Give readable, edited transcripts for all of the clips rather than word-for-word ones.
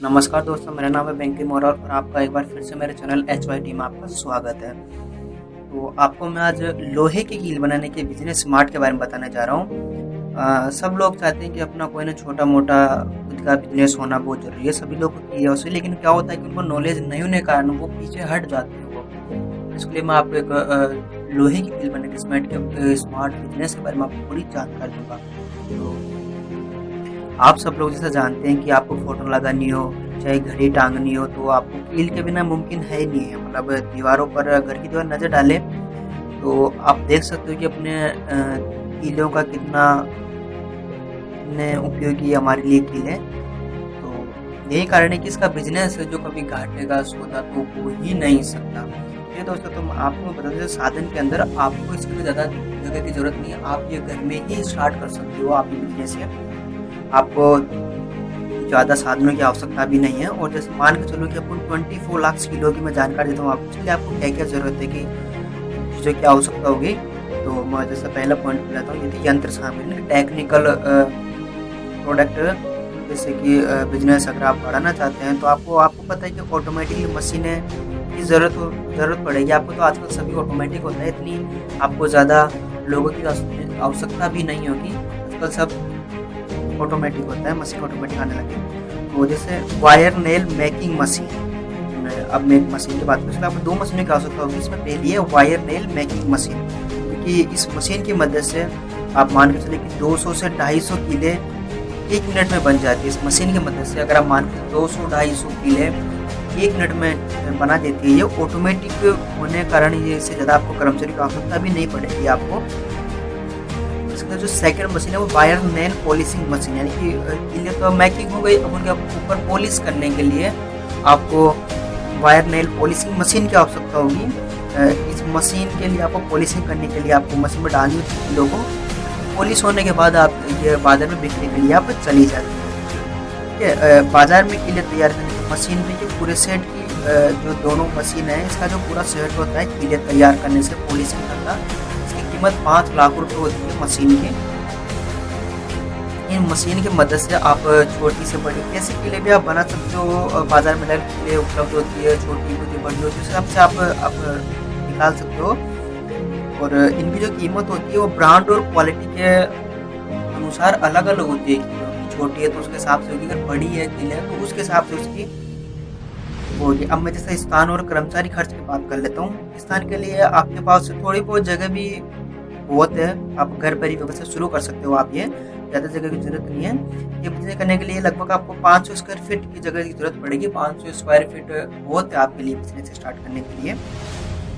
नमस्कार दोस्तों, मेरा नाम है वेंकी मोरा और आपका एक बार फिर से मेरे चैनल HYT में आपका स्वागत है। तो आपको मैं आज लोहे की कील बनाने के बिजनेस स्मार्ट के बारे में बताने जा रहा हूँ। सब लोग चाहते हैं कि अपना कोई ना छोटा मोटा खुद का बिजनेस होना बहुत जरूरी है, सभी लोग की है उसे, लेकिन क्या होता है कि उनको नॉलेज नहीं होने के कारण वो पीछे हट जाते हैं। वो इसके लिए मैं आपको एक लोहे की कील बनाने के स्मार्ट बिजनेस के बारे में आपको पूरी जानकारी दूंगा। तो आप सब लोग जैसा जानते हैं कि आपको फोटो लगानी हो चाहे घड़ी टांगनी हो तो आपको कील के बिना मुमकिन है ही नहीं है। मतलब दीवारों पर घर की दीवार नजर डाले तो आप देख सकते हो कि अपने कीलों का कितना उपयोगी हमारे लिए कील है। तो यही कारण है कि इसका बिजनेस जो कभी घाटे का सौदा तो हो ही नहीं सकता। ये दोस्तों, तुम आपको बता दें, साधन के अंदर आपको इसके लिए ज़्यादा जगह की जरूरत नहीं है। आप ये घर में ही स्टार्ट कर सकते हो। आप ये बिजनेस है, आपको ज़्यादा साधनों की आवश्यकता भी नहीं है। और जैसे मान के चलो कि अपन 24 लाख किलो की मैं जानकारी देता हूँ आपको, चलिए आपको क्या क्या ज़रूरत है कि चीज़ों की आवश्यकता होगी। तो मैं जैसे पहला पॉइंट लेता हूँ, यदि यंत्र सामग्री टेक्निकल प्रोडक्ट, जैसे कि बिजनेस अगर आप बढ़ाना चाहते हैं तो आपको पता है कि ऑटोमेटिकली मशीनें की ज़रूरत पड़ेगी आपको। तो आजकल सभी ऑटोमेटिक होता है, इतनी आपको ज़्यादा लोगों की आवश्यकता भी नहीं होगी। आजकल सब ऑटोमेटिक होता है, मशीन ऑटोमेटिक आने लगे। तो जैसे वायर नेल मेकिंग मशीन, अब मैं एक मशीन की बात करूँ, आपको दो मशीनों की आवश्यकता होगी। इसमें पहली है वायर नेल मेकिंग मशीन, क्योंकि इस मशीन की मदद से आप मान के चले कि 200 से 250 कीले 1 मिनट में बन जाती है। इस मशीन की मदद से अगर आप मान के 200-250 कीले 1 मिनट में बना देती है। ये ऑटोमेटिक होने के कारण ये इससे ज़्यादा आपको कर्मचारी की आवश्यकता भी नहीं पड़ेगी आपको। इसका जो सेकंड मशीन है वो वायर नेल पॉलिशिंग मशीन, यानी कि तो मेकिंग हो गई। अब उनके ऊपर पॉलिश करने के लिए आपको वायर नेल पॉलिशिंग मशीन की आवश्यकता होगी। इस मशीन के लिए आपको पॉलिशिंग करने के लिए आपको मशीन में डालनी होती है कीलों को। पॉलिश होने के बाद आप ये बाजार में बिकने के लिए आप चली जाती है। ठीक है, बाजार में कीले तैयार करने की मशीन में ये पूरे सेट की जो दोनों मशीन है, इसका जो पूरा सेट होता है कीले तैयार करने से पॉलिशिंग करना, इसकी कीमत 5 लाख रुपए होती है मशीन की। इन मशीन की मदद से आप छोटी से बड़ी कैसे कीले भी आप बना सकते हो। बाजार में अलग कीले उपलब्ध होती है, छोटी होती बड़ी होती है, उस हिसाब से आप निकाल सकते हो। और इनकी जो कीमत होती है वो ब्रांड और क्वालिटी के अनुसार अलग अलग होती है। छोटी है तो उसके हिसाब से होगी, अगर बड़ी है कीले तो उसके हिसाब से उसकी होगी। अब मैं जैसे स्थान और कर्मचारी खर्च की बात कर लेता हूँ। स्थान के लिए आपके पास थोड़ी बहुत जगह भी बहुत है, आप घर पर ही व्यवस्था शुरू कर सकते हो। आप ये ज़्यादा जगह की जरूरत नहीं है। ये बिजनेस करने के लिए लगभग आपको 500 स्क्वायर फीट की जगह की जरूरत पड़ेगी। 500 स्क्वायर फीट बहुत है आपके लिए बिजनेस स्टार्ट करने के लिए।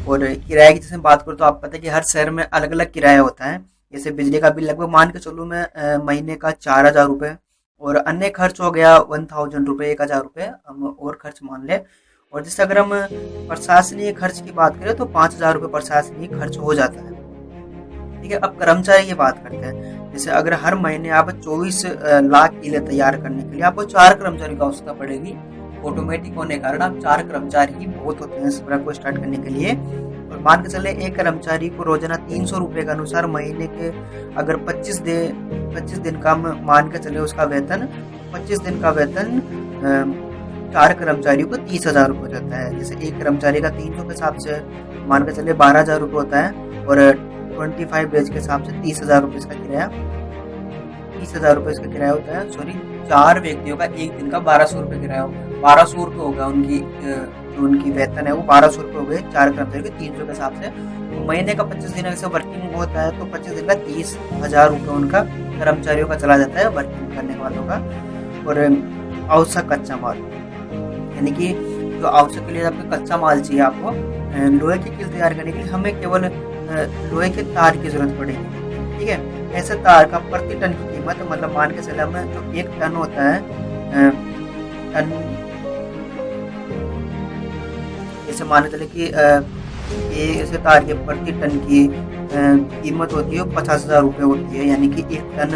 और किराए की जैसे बात करूँ तो आपको पता है कि हर शहर में अलग अलग किराया होता है। जैसे बिजली का बिल लगभग मान के चलूँ मैं महीने का 4000 रुपये, और अन्य खर्च हो गया 1000 रुपये, 1000 रुपये हम और खर्च मान ले। और जैसे अगर हम प्रशासनिक खर्च की बात करें तो 5000 रुपये प्रशासनिक खर्च हो जाता है। ठीक है, अब कर्मचारी की बात करते हैं। जैसे अगर हर महीने आप 24 लाख कीले तैयार करने के लिए आपको 4 कर्मचारी की आवश्यकता पड़ेगी। ऑटोमेटिक होने के कारण आप 4 कर्मचारी ही बहुत होते हैं इस प्रोडक्ट को स्टार्ट करने के लिए। और मान के चले एक कर्मचारी को रोजाना 300 रुपये के अनुसार महीने के अगर 25 दिन का मान के चले उसका वेतन, 25 दिन का वेतन 4 कर्मचारियों को 30,000 रुपये हो जाता है। जैसे एक कर्मचारी का 300 के हिसाब से मान के चले 12,000 रुपये होता है, और 25 डेज के हिसाब से 30,000 रुपये इसका किराया, 30,000 रुपये इसका किराया होता है। सॉरी, 4 व्यक्तियों का एक दिन का 1200 रुपये किराया होगा। 1200 रुपये होगा उनकी वेतन है वो 1200 रुपये हो गए 4 कर्मचारी के 300 के हिसाब से। तो महीने का 25 दिन से वर्किंग होता है तो 25 दिन का 30,000 रुपये उनका कर्मचारियों का चला जाता है वर्किंग करने वालों का। और आवश्यक कच्चा माल, यानी कि जो आवश्यक के लिए आपको कच्चा माल चाहिए, आपको लोहे की कील तैयार करने के लिए हमें केवल लोहे के तार की जरूरत पड़ेगी। ठीक है, ऐसे तार का प्रति टन की कीमत, मतलब मान के चले हमें जो 1 टन होता है, टन जैसे मान के चले कि ऐसे तार के प्रति टन की कीमत होती है 50,000 रुपये होती है। यानी कि 1 टन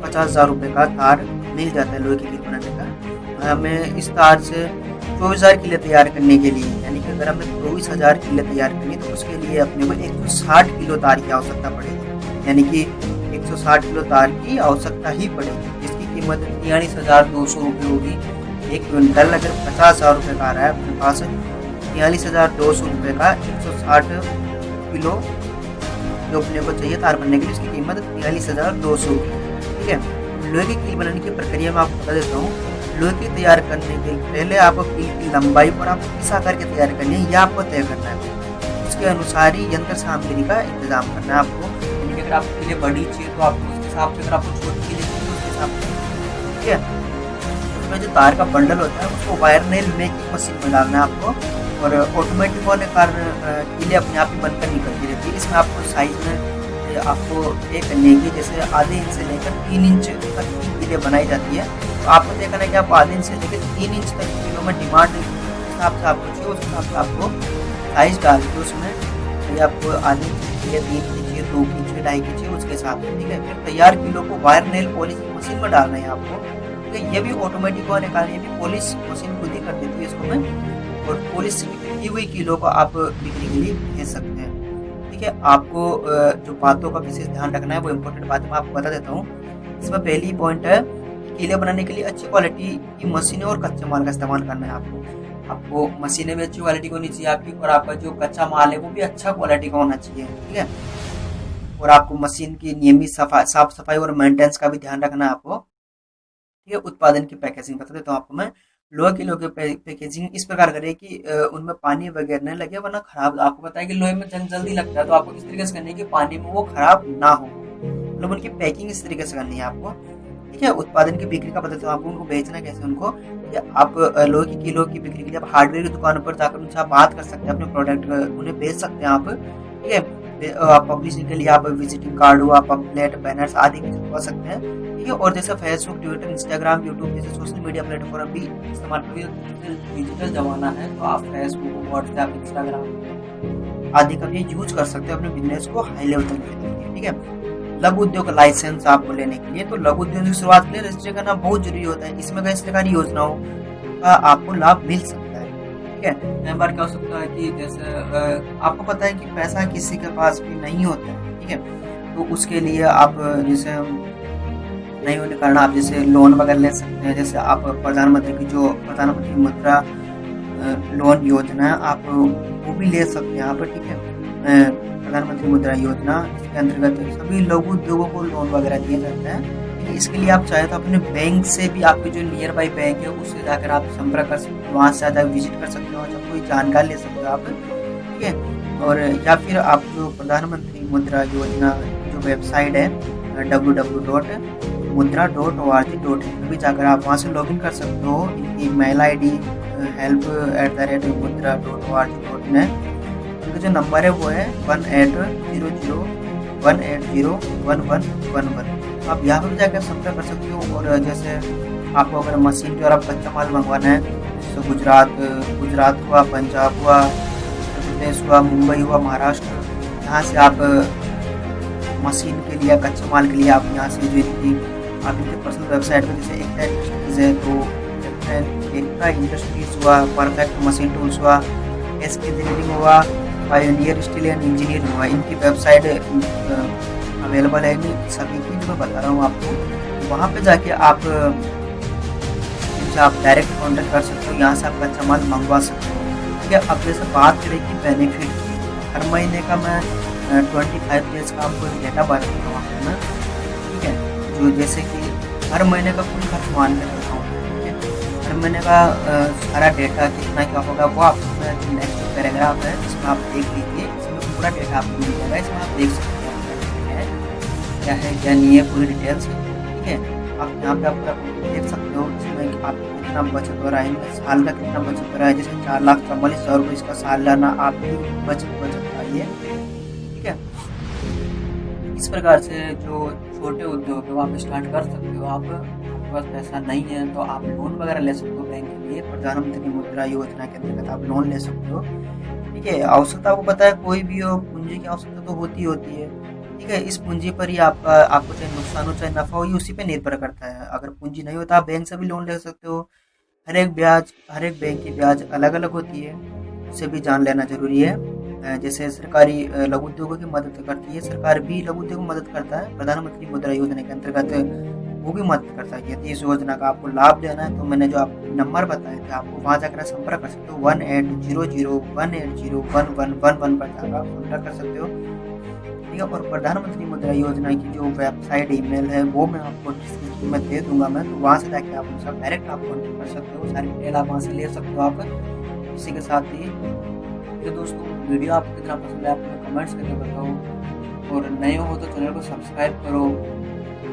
50,000 रुपये का तार मिल जाता है लोहे की कील बनाने का। हमें इस तार से 24,000 किले तैयार करने के लिए, यानी कि अगर हमें 24,000 किले तैयार करनी तो उसके लिए अपने को 160 किलो तार की आवश्यकता पड़ेगी। यानी कि 160 किलो तार की आवश्यकता ही पड़ेगी, जिसकी कीमत 43,200 रुपये होगी। एक क्विंटल अगर 50,000 रुपये का आ रहा है अपने पास, 42,200 रुपये का 160 किलो जो अपने को चाहिए तार बनने के लिए, उसकी कीमत 42,200 रुपये। ठीक है, लोहे की कील बनाने की प्रक्रिया में आपको बता देता हूँ। लोहे की तैयार करने के पहले आपको कील की लंबाई और आपको किस आकार की तैयार करनी है यह आपको तय करना है। उसके अनुसार ही यंत्र सामग्री का इंतजाम करना है आपको। यानी कि अगर आपको कीलें बड़ी चाहिए तो आपको उसके हिसाब से, अगर आपको छोटी कीलें चाहिए तो उसके हिसाब से। ठीक है, उसमें जो तार का बंडल होता है उसको वायर नेल मेकिंग मशीन में डालना है आपको। और ऑटोमेटिक होने के कारण कीलें अपने आप ही बनकर निकलती रहती है। इसमें आपको साइज में आपको ये करनी है कि जैसे आधे इंच से लेकर 3 इंच तक की कीलें बनाई जाती है। तो आपको देखना है कि आप आधे इंच से लेकर 3 इंच तक कीलों में डिमांड जिस हिसाब से आपको चाहिए उस हिसाब से आपको साइज डाल के उसमें ये आपको आधे इंच चाहिए, 3 की चाहिए, 2 की चाहिए, 2.5 की चाहिए, उसके हिसाब से। ठीक है, फिर तैयार कीलों को वायर नेल पॉलिशिंग मशीन में डालना है आपको। ठीक है, ये भी ऑटोमेटिक होने के कारण ये भी पॉलिश मशीन खुद ही कर देती है इसको में। और पॉलिश की हुई कीलों को आप बिक्री के लिए भेज सकते हैं। ठीक है, आपको जो बातों का विशेष ध्यान रखना है वो इम्पोर्टेंट बात मैं आपको बता देता हूँ। इसमें पहली पॉइंट है, कीले बनाने के लिए अच्छी क्वालिटी की मशीनें और कच्चे माल का इस्तेमाल करना है आपको मशीनें भी अच्छी क्वालिटी की होनी चाहिए आपकी, और आपका जो कच्चा माल है वो भी अच्छा क्वालिटी का होना चाहिए। ठीक है, और आपको मशीन की नियमित साफ सफाई और मेंटेनेंस का भी ध्यान रखना है आपको। ठीक है, उत्पादन की पैकेजिंग बता देता हूँ आपको मैं। लोहे की पैकेजिंग इस प्रकार करें कि उनमें पानी वगैरह न लगे, वरना खराब। आपको पता है कि लोहे में जंग जल्दी लगता है, तो आपको इस तरीके से करनी है कि पानी में वो खराब ना हो, मतलब उनकी पैकिंग इस तरीके से करनी है आपको। ठीक है, उत्पादन की बिक्री का बताता हूँ आपको, उनको बेचना कैसे उनको। आप लोहे की कीलों की बिक्री के लिए आप हार्डवेयर की दुकानों पर जाकर उनसे आप बात कर सकते हैं, अपने प्रोडक्ट उन्हें बेच सकते हैं आप। ठीक है, पब्लिशिंग के लिए आप विजिटिंग कार्ड हो, आप प्लेट बैनर्स आदि भी छपवा सकते हैं। ठीक है, और जैसे फेसबुक, ट्विटर, इंस्टाग्राम, यूट्यूब जैसे सोशल मीडिया प्लेटफॉर्म भी इस्तेमाल करिए। डिजिटल जमाना है तो आप फेसबुक, व्हाट्सएप, इंस्टाग्राम आदि का भी यूज कर सकते हैं अपने बिजनेस को हाई लेवल तक लेने के लिए। ठीक है, लघु उद्योग लाइसेंस आपको लेने के लिए, तो लघु उद्योग की शुरुआत के लिए रजिस्ट्रेशन करना बहुत जरूरी होता है। इसमें कई सरकारी योजनाओं का आपको लाभ मिल सकता है। ठीक है, कई बार क्या हो सकता है कि जैसे आपको पता है कि पैसा किसी के पास भी नहीं होता है। ठीक है, तो उसके लिए आप जैसे नहीं होने के कारण आप जैसे लोन वगैरह ले सकते हैं। जैसे आप प्रधानमंत्री की जो प्रधानमंत्री मुद्रा लोन योजना है आप वो भी ले सकते हैं यहाँ पर। ठीक है, प्रधानमंत्री मुद्रा योजना इसके अंतर्गत सभी लघु उद्योगों को लोन वगैरह दिए जाते हैं। इसके लिए आप चाहे तो अपने बैंक से भी, आपके जो नियर बाई बैंक है उससे जाकर आप संपर्क कर सकते हो, वहाँ से ज़्यादा विजिट कर सकते हो, जब कोई जानकारी ले सकते हो आप। ठीक है, और या फिर आप जो प्रधानमंत्री मुद्रा योजना जो वेबसाइट है www.mudra.org.in भी जाकर आप वहाँ से लॉगिन कर सकते हो। इनकी मेल ID help@mudra.org.in है। उनका जो नंबर है वो है 1800-180-1111। आप यहाँ पर जाकर संपर्क कर सकते हो। और जैसे आपको अगर मशीन जो आप कच्चा माल मंगवाना है, तो गुजरात हुआ, पंजाब हुआ, उत्तर प्रदेश हुआ, मुंबई हुआ, महाराष्ट्र, यहाँ से आप मशीन के लिए, कच्चे माल के लिए आप यहाँ से जो आप इनके पर्सनल वेबसाइट पर जैसे एकता इंडस्ट्रीज है तो एकता इंडस्ट्रीज हुआ, परफेक्ट मशीन टूल्स हुआ, SK इंजीनियरिंग हुआ, पायोनियर स्टील एंड इंजीनियरिंग हुआ, इनकी वेबसाइट अवेलेबल है सभी की जो मैं बता रहा हूँ आपको। वहाँ पे जाके आप डायरेक्ट कॉन्टेक्ट कर सकते हो, यहाँ से आप कच्चा माल मंगवा सकते हो। ठीक है, अब जैसे बात करें कि बेनिफिट, हर महीने का मैं 25 डेज का आपको डेटा बता रहा हूँ आपको मैं। ठीक है, जो जैसे कि हर महीने का कुल खर्च मान के चलता हूँ। ठीक है, हर महीने का सारा डेटा कितना क्या होगा वो आपको मैं नेक्स्ट पैराग्राफ है इसमें आप देख लीजिए, इसमें पूरा डेटा आपको मिल जाएगा। इसमें आप देख सकते हैं क्या है क्या नहीं है, पूरी डिटेल्स। ठीक है, आप यहाँ पे आप पूरा देख सकते हो इसमें आपको कितना बचत हो रहा है, साल का कितना बचत हो रहा है। जैसे 4,44,000 रुपये इसका सालाना आपकी बचत आई है। ठीक है, इस प्रकार से जो छोटे उद्योग है वो आप स्टार्ट कर सकते हो। आपके पास पैसा नहीं है तो आप लोन वगैरह ले सकते हो बैंक के लिए, प्रधानमंत्री मुद्रा योजना के अंतर्गत आप लोन ले सकते हो। ठीक है, आवश्यकता आपको पता है कोई भी हो, पूंजी की आवश्यकता तो होती है। ठीक है, इस पूंजी पर ही आपको चाहे नुकसान हो चाहे नफा हो, ये उसी पे निर्भर करता है। अगर पूंजी नहीं होता आप बैंक से भी लोन ले सकते हो। हर एक बैंक की ब्याज अलग अलग होती है, उसे भी जान लेना जरूरी है। जैसे सरकारी लघु उद्योगों की मदद करती है, सरकार भी लघु उद्योग की मदद करता है। प्रधानमंत्री मुद्रा योजना के अंतर्गत वो भी मदद करता है। यदि इस योजना का आपको लाभ लेना है तो मैंने जो आपको नंबर बताए थे आपको वहाँ जाकर संपर्क कर सकते हो। 1800 181011111 पर जाकर आप संपर्क कर सकते हो। ठीक है, और प्रधानमंत्री मुद्रा योजना की जो वेबसाइट ईमेल है वो मैं आपको डिस्क्रिप्शन में दे दूंगा मैं, तो वहाँ से जाके आप उनसे डायरेक्ट आप कॉन्टेक्ट कर सकते हो, सारी डिटेल आप वहाँ से ले सकते हो आप। इसी के साथ ही तो दोस्तों वीडियो आपको कितना पसंद है आप मुझे कमेंट्स करके बताओ, और नए हो तो चैनल को सब्सक्राइब करो,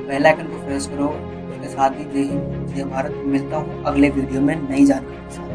बेल आइकन को प्रेस करो। उसके साथ ही जय हिंद जय भारत। मिलता हूँ अगले वीडियो में नई जानकारी के साथ।